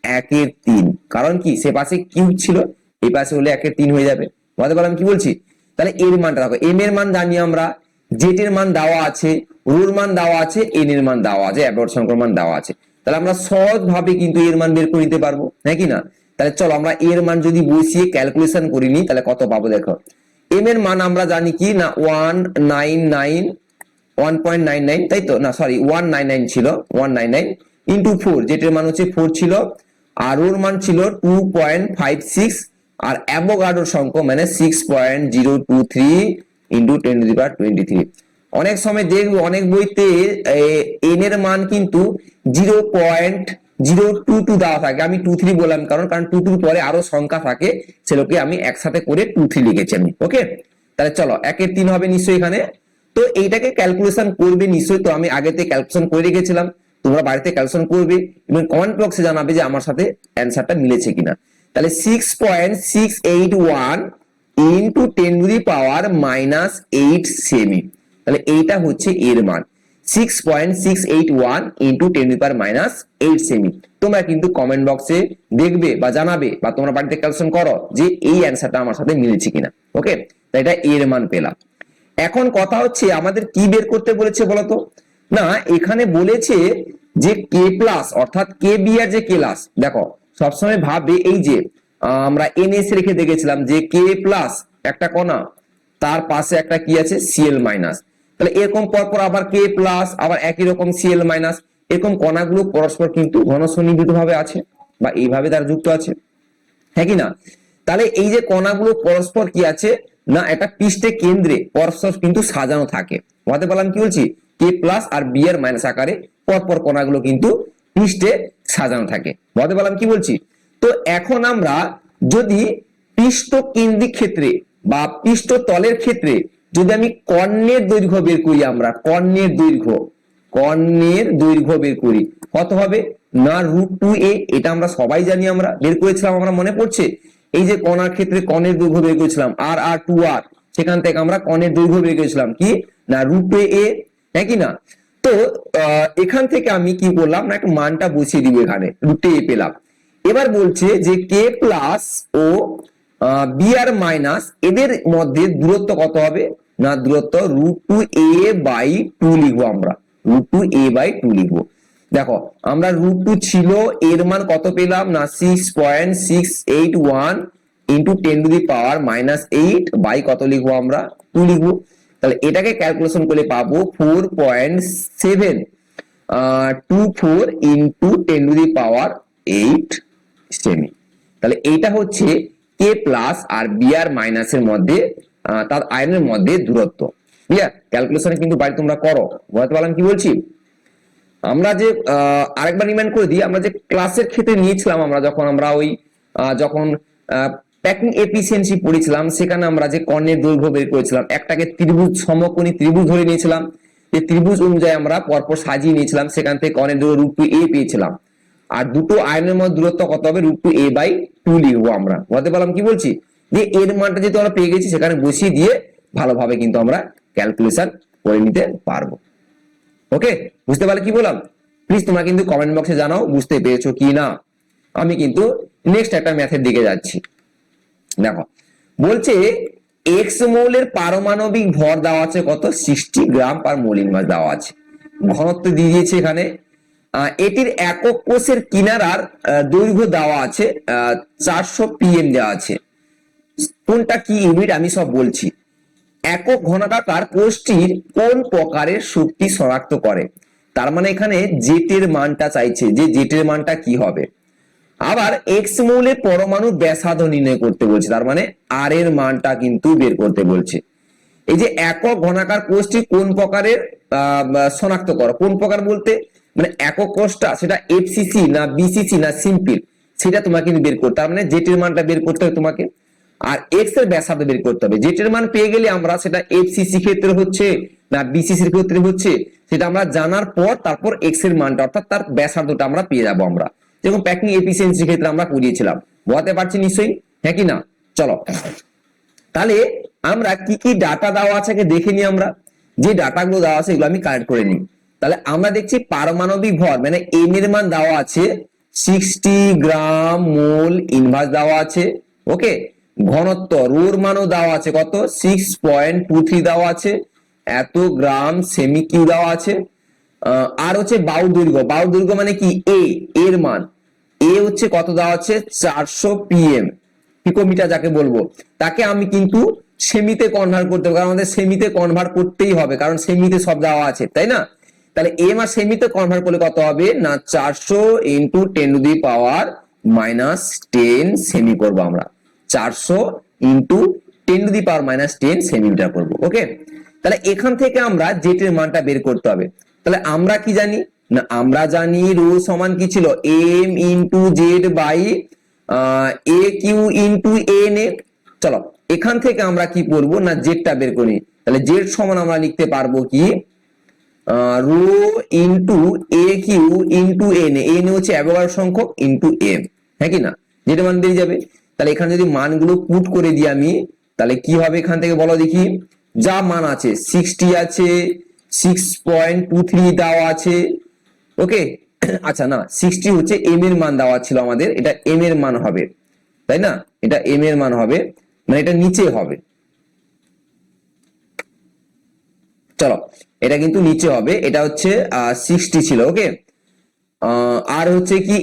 1/3, কারণ কি সে পাশে কিউব ছিল, এই পাশে হলে 1/3 হয়ে যাবে। বুঝতে পারলাম কি বলছি? তাহলে এর মানটা রাখো, এম এর মান জানি আমরা, জেড এর মান দেওয়া আছে, রোর মান দেওয়া আছে, এন এর মান দেওয়া আছে, অ্যাবর্ট সংখ্যার মান দেওয়া আছে। তাহলে আমরা সহজ ভাবে কিন্তু এর মান বের করে নিতে পারবো, হ্যাঁ কি না? তাহলে চলো আমরা এর মান যদি বসিয়ে ক্যালকুলেশন করি নি, তাহলে কত পাবো দেখো। এম এর মান আমরা জানি কি না 1.99, তাই তো না, সরি 199 ছিল, 199 ইন্টু 4, যেটার মান হচ্ছে 4 ছিল, আর ওর মান ছিল 2.56, আর অ্যাভোগাড্রোর সংখ্যা মানে 6.023 ইন্টু 10⁻23। অনেক সময় দেখবো অনেক বইতে এন এর মান কিন্তু 0.022 দেওয়া থাকে। আমি 23 বললাম কারণ 22 পরে আরো সংখ্যা থাকে, সেগুলোকে আমি একসাথে করে 23 লিখেছি আমি। ওকে, তাহলে চলো 1/3 হবে নিশ্চয়ই এখানে। তো এইটাকে ক্যালকুলেশন করবে নিশ্চয়ই, তো আমি আগে থেকে ক্যালকুলেশন করে রেখেছিলাম, তোমরা বাড়িতে ক্যালকুলেশন করবে এবং কমেন্ট বক্সে জানাবে যে আমার সাথে অ্যান্সারটা মিলেছে কিনা। তাহলে 6.681 ইন্টু 10⁻⁻8 সেমি, তাহলে এইটা হচ্ছে এর মান 6.681 ইন্টু 10⁻⁻8 সেমি। তোমরা কিন্তু কমেন্ট বক্সে দেখবে বা জানাবে, বা তোমরা বাড়িতে ক্যালকুলেশন করো যে এই অ্যান্সারটা আমার সাথে মিলেছে কিনা। ওকে, তাই এটা এর মান পেলাম। এখন কথা হচ্ছে আমাদের কি বের করতে বলেছে বলতো না, এখানে বলেছে যে কে প্লাস, অর্থাৎ কে বি আর যে ক্লাস, দেখো সবসময় ভাবে এই যে আমরা এনএস রেখে দেখেছিলাম যে কে প্লাস একটা কণা, তার পাশে একটা কি আছে সিএল মাইনাস, তাহলে এরকম পরপর আবার কে প্লাস, আবার একই রকম সিএল মাইনাস, এরকম কণাগুলো পরস্পর কিন্তু ঘনসন্নিবিত ভাবে আছে, বা এইভাবে তারা যুক্ত আছে, হ্যাঁ কি না? তাহলে এই যে কণাগুলো পরস্পর কি আছে না, একটা পৃষ্ঠে কেন্দ্রে পরস্পর কিন্তু সাজানো থাকে। বুঝতে পারলাম কি বলছি? কে প্লাস আর বি এর মাইনাস আকারে পরপর কণাগুলো কিন্তু পৃষ্ঠে সাজানো থাকে। বুঝতে পারলাম কি বলছি? তো এখন আমরা যদি পৃষ্ঠ কেন্দ্রিক ক্ষেত্রে বা পৃষ্ঠ তলের ক্ষেত্রে যদি আমি কর্ণের দৈর্ঘ্য বের করি, আমরা কর্ণের দৈর্ঘ্য বের করি, কত হবে না √2a, এটা আমরা সবাই জানি, আমরা বের করেছিলাম, আমরা মনে পড়ছে এই যে কণার ক্ষেত্রে কর্ণের দৈর্ঘ্য বের করেছিলাম আর 2r, সেখান থেকে আমরা কর্ণের দৈর্ঘ্য বের করেছিলাম কি না √2a, হ্যাঁ কি না? তো এখান থেকে আমি কি করলাম না একটা মানটা বসিয়ে দিব, এখানে √2a পেলাম। এবার বলছে যে কে প্লাস ও বি আর মাইনাস এদের মধ্যে দূরত্ব কত হবে না, দূরত্ব √2a/2 লিখবো, আমরা √2a/2 লিখবো। দেখো আমরা √2 ছিল, এর মান কত পেলাম না 6.681 ইন্টু 10⁻⁻8 বাই কত লিখবো আমরা 2 লিখবো। তাহলে এটাকে ক্যালকুলেশন করলে পাবো 4.724 ইন্টু 10⁻8 সেমি। তাহলে এইটা হচ্ছে কে প্লাস আর বি আর মাইনাসের মধ্যে তার আয়নের মধ্যে দূরত্ব। ক্লিয়ার? ক্যালকুলেশনে কিন্তু বাড়ি তোমরা করো। বুঝতে পারলাম কি বলছি? আমরা যে আরেকবার রিমাইন্ড করে দিই, আমরা যে ক্লাসের ক্ষেত্রে নিয়েছিলাম, আমরা যখন প্যাকিং এফিসিয়েন্সি পড়েছিলাম, সেখানে আমরা যে কর্ণের দৈর্ঘ্য বের করেছিলাম, একটাকে ত্রিভুজ, সমকোণী ত্রিভুজ ধরে নিয়েছিলাম, এই ত্রিভুজ অনুযায়ী আমরা পরপর সাজিয়ে নিয়েছিলাম, সেখান থেকে কর্ণের দৈর্ঘ্য √2a পেয়েছিলাম। আর দুটো আয়নের মধ্যে দূরত্ব কত হবে, √2a/2 লিখবো আমরা। বুঝতে পারলাম কি বলছি, যে এর মানটা যেহেতু আমরা পেয়ে গেছি সেখানে বসিয়ে দিয়ে ভালোভাবে কিন্তু আমরা ক্যালকুলেশন করে নিতে পারবো। ওকে, বুঝতে পারলে কি বললাম? প্লিজ তোমরা কিন্তু কমেন্ট বক্সে জানাও বুঝতে পেরেছো কি না। আমি কিন্তু নেক্সট একটা ম্যাথের দিকে যাচ্ছি। দেখো বলছে এক্স মৌলের পারমাণবিক ভর দেওয়া আছে কত, 60 গ্রাম পার মোল ইন মাস দেওয়া আছে। ঘনত্ব দিয়ে দিয়েছে এখানে। এটির একক কোষের কিনারার দৈর্ঘ্য দেওয়া আছে 400 pm দেওয়া আছে। কোনটা কি ইউনিট আমি সব বলছি। একক ঘনকাকার কোষটির কোন প্রকারের শক্তি শনাক্ত করে, তার মানে এখানে জেটের মানটা চাইছে, যে জেটের মানটা কি হবে। আবার এক্স মৌলের পরমাণু ব্যাসার্ধ নির্ণয় করতে বলছে, তার মানে আর এর মানটা কিন্তু বের করতে বলছে। এই যে একক ঘনাকার কোষটি কোন প্রকারের শনাক্ত করো, কোন প্রকার বলতে মানে একক কোষটা সেটা এফসিসি না বিসিসি না সিম্পল, সেটা তোমাকে বের করতে, তার মানে জেটের মানটা বের করতে হবে তোমাকে। আর এক্স এর ব্যাসার্ধ বের করতে হবে। জেটের মান পেয়ে গেলে আমরা সেটা এফসিসি ক্ষেত্রে হচ্ছে না বিসিসির ক্ষেত্রে হচ্ছে সেটা আমরা জানার পর তারপর এক্স এর মানটা অর্থাৎ তার ব্যাসার্ধটা আমরা পেয়ে যাবো আমরা, যেরকম প্যাকিং এফিসিয়েন্সি ক্ষেত্রে আমরা করিয়েছিলাম। বুঝতে পারছি নিশ্চয়ই, হ্যাঁ কি না? চলো তাহলে আমরা কি কি ডাটা দেওয়া আছে দেখে নিই। আমরা যে ডাটাগুলো দেওয়া আছে এগুলো আমি কালেক্ট করে নিই। তাহলে আমরা দেখছি পারমাণবিক ভর মানে এম এর মান দেওয়া আছে 60 গ্রাম মোল ইনভার্স দেওয়া আছে। ওকে, ঘনত্ব রোর মানও দেওয়া আছে কত, 6.23 দেওয়া আছে। এত গ্রাম সেমি কিউ দেওয়া আছে। আর হচ্ছে বায়ু দৈর্ঘ্য, বায়ু দৈর্ঘ্য মানে কি এ এর মান, এ হচ্ছে কত দেওয়া আছে 400 pm, পিকোমিটার যাকে বলবো, তাকে আমি কিন্তু সেমিতে কনভার্ট করতে হবে, কারণ আমাদের সেমিতে কনভার্ট করতেই হবে, কারণ সেমিতে সব দেওয়া আছে, তাই না? তাহলে এম আর সেমিতে কনভার্ট করলে কত হবে না 400 ইন্টু 10⁻⁻10 সেমি করবো আমরা, 400 ইন্টু 10⁻⁻10 সেমিমিটার করবো। ওকে, তাহলে এখান থেকে আমরা জেটের মানটা বের করতে হবে। তাহলে আমরা কি জানি না, আমরা জানি রো সমান কি ছিল, M into Z by A Q into N A. চলো এখান থেকে আমরা কি করবো না জেডটা বের করি। তাহলে জেড সমান আমরা লিখতে পারবো কি rho into A Q into N, N হচ্ছে অ্যাভোগাড্রো সংখ্যক ইন্টু এম, হ্যাঁ কি না? যেটা মান বেরিয়ে যাবে। তাহলে এখানে যদি মানগুলো পুট করে দিই আমি, তাহলে কি হবে এখান থেকে বলো দেখি। যা মান আছে 60 আছে, 6.23 দেওয়া আছে। ওকে, আচ্ছা না 60 হচ্ছে এম এর মান দেওয়া ছিল আমাদের, এটা এম এর মান হবে, তাই না? এটা এম এর মান হবে, মানে এটা নিচে হবে। চলো এটা কিন্তু নিচে হবে, এটা হচ্ছে 60 ছিল। ওকে, আর হচ্ছে কি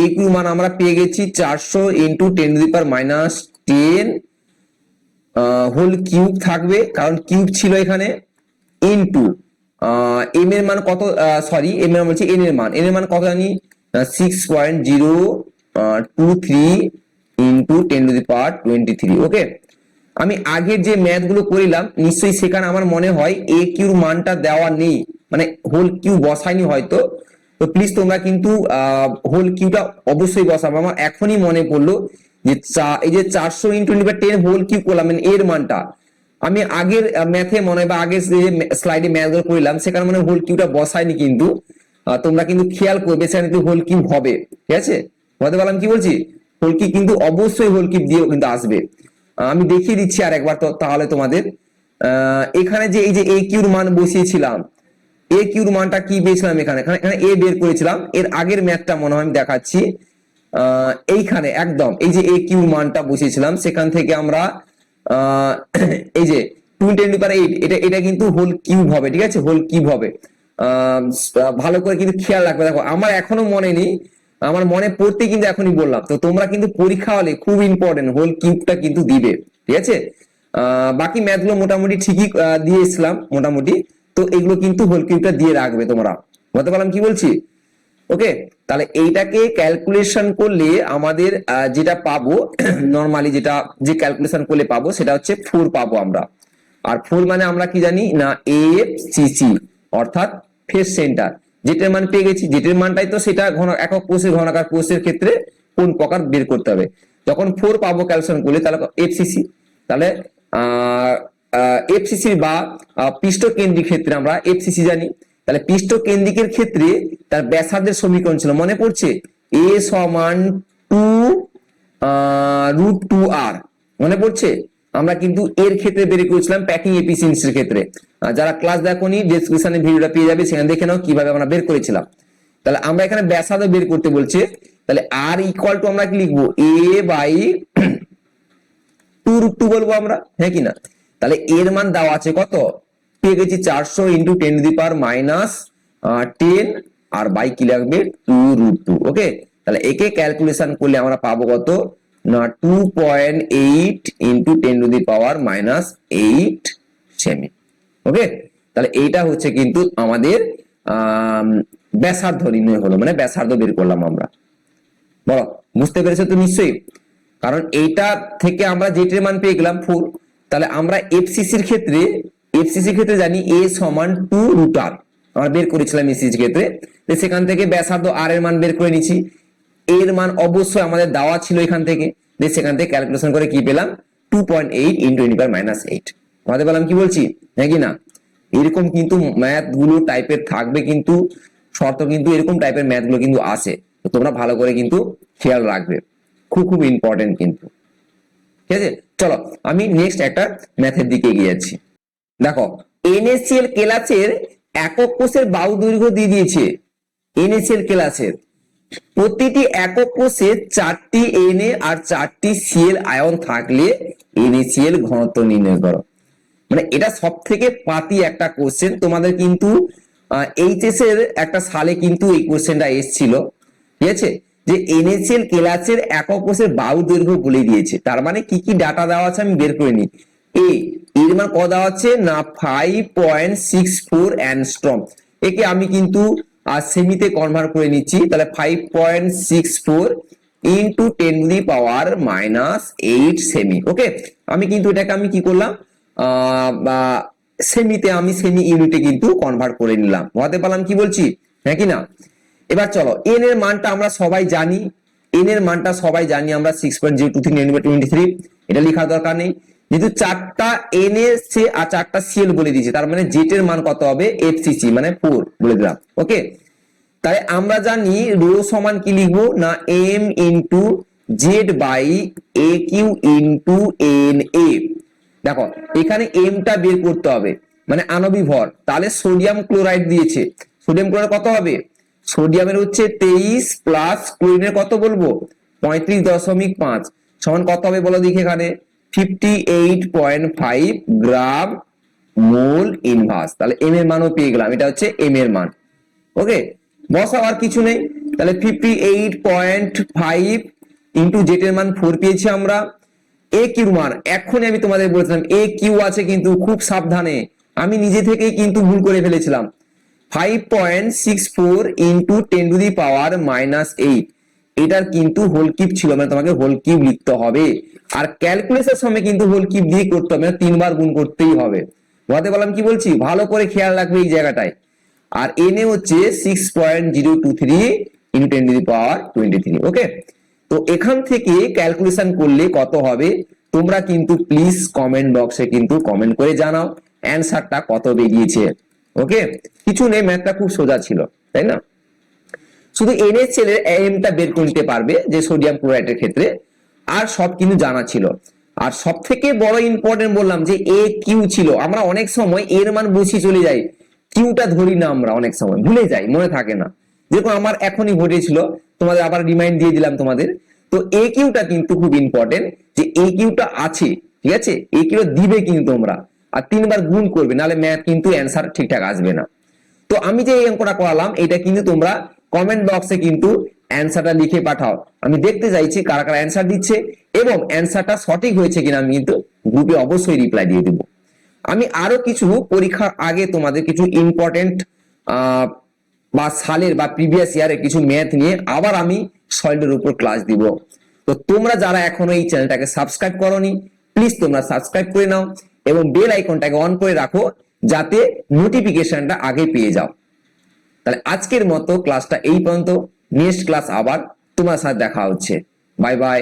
এ কিউ মান আমরা পেয়ে গেছি 400 ইন্টু 10⁻⁻10 হোল কিউব থাকবে, কারণ কিউব ছিল এখানে, ইন্টু এম এর মান কত, সরি এম এর মান বলছি এন এর মান কত জানি 6.023 ইন্টু 10⁻23। ওকে, আমি আগের যে ম্যাথ গুলো করিলাম নিশ্চয়ই সেখানে আমার মনে হয় এ কিউর মানটা দেওয়া নেই, মানে হোল কিউ বসাইনি হয়তো। তো প্লিজ তোমরা কিন্তু হোল কিউটা অবশ্যই বসাবো। আমার এখনই মনে পড়লো যে এই যে 400 ইন্টু 10 হোল কিউ করলাম মানে এর মানটা আমি আগের ম্যাথে মনে হয় বা আগের যে স্লাইডে ম্যাথ গুলো করলাম সেখানে মনে হোল কিউটা বসাইনি, কিন্তু তোমরা কিন্তু খেয়াল করবে সেখানে কিন্তু হোল কিউ হবে। ঠিক আছে, বলতে পারলাম কি বলছি, হোল কিউ কিন্তু অবশ্যই হোল কিউ দিয়েও কিন্তু আসবে। আমি দেখিয়ে দিচ্ছি আর একবার তো, তাহলে তোমাদের এখানে যে এই যে এ কিউর মান বসিয়েছিলাম, এ কিউর মানটা কি পেয়েছিলাম এখানে, এখানে এ বের করেছিলাম। এর আগের ম্যাথটা মনে হয় আমি দেখাচ্ছি, এইখানে একদম এই যে এ কিউর মানটা বসিয়েছিলাম, সেখান থেকে আমরা এই যে 2 × 10⁸, এটা কিন্তু হোল কিউব হবে। ঠিক আছে, হোল কিউব হবে। ভালো করে কিন্তু খেয়াল রাখবে। দেখো আমার এখনো মনে নেই, আমার মনে পড়তে কিন্তু এখনই বললাম, তো তোমরা কিন্তু পরীক্ষা হলে খুব ইম্পর্টেন্ট হোল কিউবটা কিন্তু দিবে। ঠিক আছে, বাকি ম্যাথ গুলো মোটামুটি ঠিকই দিয়েছিলাম মোটামুটি, তো এগুলো কিন্তু হোল কিউবটা দিয়ে রাখবে তোমরা। বুঝতে পারলাম কি বলছি? ওকে, তাহলে এইটাকে ক্যালকুলেশন করলে আমাদের যেটা পাবো নরমালি যেটা যে ক্যালকুলেশন করলে পাবো সেটা হচ্ছে 4 পাবো আমরা। আর 4 মানে আমরা কি জানি না এফসিসি অর্থাৎ ফেস সেন্টার, যেটার মান পেয়ে গেছি। যেটার মানটাই তো সেটা একক কোষের ঘনাকার কোষের ক্ষেত্রে কোন প্রকার বের করতে হবে। যখন 4 পাবো ক্যালকুলেশন করলে তাহলে এফসিসি, তাহলে এফসিসি বা পৃষ্ঠ কেন্দ্রিক ক্ষেত্রে আমরা এফসিসি জানি। তাহলে পৃষ্ঠ কেন্দ্রিকের ক্ষেত্রে তার ব্যাসার্ধের সমীকরণ ছিল, মনে পড়ছে এ সমান 2√2r, মনে পড়ছে? আমরা কিন্তু এর ক্ষেত্রে বের করেছিলাম প্যাকিং এফিসিয়েন্সির ক্ষেত্রে। যারা ক্লাস দেখোনি ডেসক্রিপশনে ভিডিওটা পেয়ে যাবে, সেখানে দেখে নাও কিভাবে আমরা বের করেছিলাম। তাহলে আমরা এখানে ব্যাসার্ধ বের করতে বলছে, তাহলে আর ইকুয়াল টু আমরা কি লিখবো, a/2√2 বলবো আমরা, হ্যাঁ কি না? তাহলে এর মান দেওয়া আছে কত, পেয়ে গেছি 400 × 10⁻⁻10, আর বাই কি লাগবে 2√2। ওকে, তাহলে একে ক্যালকুলেশন করলে আমরা পাবো কত না 2.8 × 10⁻⁻8 সেমি। ওকে, তাহলে এইটা হচ্ছে কিন্তু আমাদের ব্যাসার্ধ নির্ণয় হলো, মানে ব্যাসার্ধ বের করলাম আমরা। বলো, বুঝতে পেরেছো তো নিশ্চয়ই? কারণ এইটা থেকে আমরা যেটার মান পেয়ে গেলাম 4, তাহলে আমরা এফসিসির ক্ষেত্রে জানি a সমান 2√r, আমরা বের করেছিলাম এফসিসির ক্ষেত্রে। সেখান থেকে ব্যাসার্ধ r এর মান বের করে নিচ্ছি, এর মান অবশ্যই আমাদের দেওয়া ছিল এখান থেকে, সেখান থেকে ক্যালকুলেশন করে কি পেলাম 2.8 × 10⁻⁸। বুঝতে পারলাম কি বলছি, হ্যাঁ কি না? এরকম কিন্তু ম্যাথ গুলো টাইপের থাকবে, কিন্তু শর্ত কিন্তু এরকম টাইপের ম্যাথ গুলো কিন্তু আসে, তো তোমরা ভালো করে কিন্তু খেয়াল রাখবে, খুব খুব ইম্পর্টেন্ট কিন্তু। ঠিক আছে, চলো আমি নেক্সট একটা ম্যাথের দিকে এগিয়ে যাচ্ছি। দেখো, NaCl কেলাসের একক কোষের বায়ু দৈর্ঘ্য দিয়ে দিয়েছে। NaCl কেলাসের প্রতিটি একক কোষে 4টি Na আর 4টি Cl আয়ন থাকলে NaCl ঘনত্ব নির্ণয় করো। মানে এটা সব থেকে পাতি একটা কোশ্চেন, তোমাদের কিন্তু এইচএস এর একটা সালে কিন্তু এই কোশ্চেনটা এসেছিল। ঠিক আছে, যে NaCl কেলাসের একক কোষের বায়ু দৈর্ঘ্য বলে দিয়েছে, তার মানে কি কি ডাটা দেওয়া আছে আমি বের করে নিই। এর মান কত দেওয়া আছে না 5.64 অ্যাংস্ট্রম। একে আমি কিন্তু সেমিতে কনভার্ট করে নিচ্ছি, তাহলে 5.64 × 10⁻⁻8 সেমি। ওকে, আমি কিন্তু এটাকে আমি কি করলাম, সেমিতে আমি সেমি ইউনিটে কিন্তু কনভার্ট করে নিলাম। বুঝতে পারলাম কি বলছি, হ্যাঁ কি না? এবার চলো, এন এর মানটা আমরা সবাই জানি, আমরা 6.023 × 10⁻23, এটা লেখার দরকার নেই, যেহেতু 4টা Na আর 4টা Cl বলে দিয়েছে, তার মানে জেড এর মান কত হবে FCC মানে 4 বলে দিলাম। ওকে, তাহলে আমরা জানি রো সমান কি লিখবো না m × Z/AQ × Na। দেখো এখানে এমটা বের করতে হবে, মানে আণবিক ভর। তাহলে সোডিয়াম ক্লোরাইড দিয়েছে, সোডিয়াম ক্লোরাইড কত হবে, সোডিয়ামের হচ্ছে 23 প্লাস ক্লোরিনের কত বলবো 35.5 সমান কত হবে বলো দেখি, এখানে 58.5 গ্রাম মোল ইনভার্স। তাহলে এম এর মানও পেয়ে গেলাম, এটা হচ্ছে এম এর মান। ওকে, বসাও, আর কিছু নেই। তাহলে 58.5 ইন্টু জেড এর মান 4 পেয়েছি আমরা। এ কিউর মান এখনই আমি তোমাদের বলেছিলাম এ কিউ আছে, কিন্তু খুব সাবধানে, আমি নিজে থেকেই কিন্তু ভুল করে ফেলেছিলাম। 5.64 × 10⁻⁻8, এটার কিন্তু হোল কিউব ছিল, মানে তোমাকে হোল কিউব লিখতে হবে। আর ক্যালকুলেশনের সময় কিন্তু হোল কিউব দিয়ে করতে হবে, মানে 3 বার গুণ করতেই হবে। বুঝতে পারলাম কি বলছি, ভালো করে খেয়াল রাখবে এই জায়গাটায়। আর Na হচ্ছে 6.023 × 10⁻23। ওকে, তো এখান থেকে ক্যালকুলেশন করলে কত হবে তোমরা কিন্তু প্লিজ কমেন্ট বক্সে কিন্তু কমেন্ট করে জানাও অ্যানসারটা কত বেরিয়েছে। ওকে, কিছু নেই, ম্যাথটা খুব সোজা ছিল, তাই না? শুধু NaCl এর এমটা বের করে নিতে পারবে যে সোডিয়াম ক্লোরাইডের ক্ষেত্রে, আর সব কিন্তু জানা ছিল। আর সব থেকে বড় ইম্পর্টেন্ট বললাম যে এ কিউ ছিল, আমরা অনেক সময় এর মান বসিয়ে চলে যাই, কিউটা ধরি না, আমরা অনেক সময় ভুলে যাই, মনে থাকে না। যেরকম আমার এখনই ঘটেছিল, তোমাদের আবার রিমাইন্ড দিয়ে দিলাম তোমাদের। তো এ কিউটা কিন্তু খুব ইম্পর্টেন্ট, যে এ কিউটা আছে, ঠিক আছে? এ কিউ দিবে কিন্তু তোমরা, আর 3 বার গুণ করবে, নাহলে ম্যাথ কিন্তু অ্যান্সার ঠিকঠাক আসবে না। তো আমি যে এই অঙ্কটা করালাম, এটা কিন্তু তোমরা কমেন্ট বক্সে কিন্তু অ্যান্সারটা লিখে পাঠাও, আমি দেখতে চাইছি কারা কারা অ্যান্সার দিচ্ছে, এবং অ্যান্সারটা সঠিক হয়েছে কিনা আমি কিন্তু গ্রুপে অবশ্যই রিপ্লাই দিয়ে দেবো। আমি আরো কিছু পরীক্ষার আগে তোমাদের কিছু ইম্পর্টেন্ট বা সালের বা প্রিভিয়াস ইয়ারের কিছু ম্যাথ নিয়ে আবার আমি সলিডের উপর ক্লাস দিব। তো তোমরা যারা এখনো এই চ্যানেলটাকে সাবস্ক্রাইব করোনি, প্লিজ তোমরা সাবস্ক্রাইব করে নাও এবং বেল আইকনটাকে অন করে রাখো, যাতে নোটিফিকেশনটা আগে পেয়ে যাও। তাহলে আজকের মতো ক্লাসটা এই পর্যন্ত, নেক্সট ক্লাস আবার তোমার সাথে দেখা হচ্ছে। Bye bye.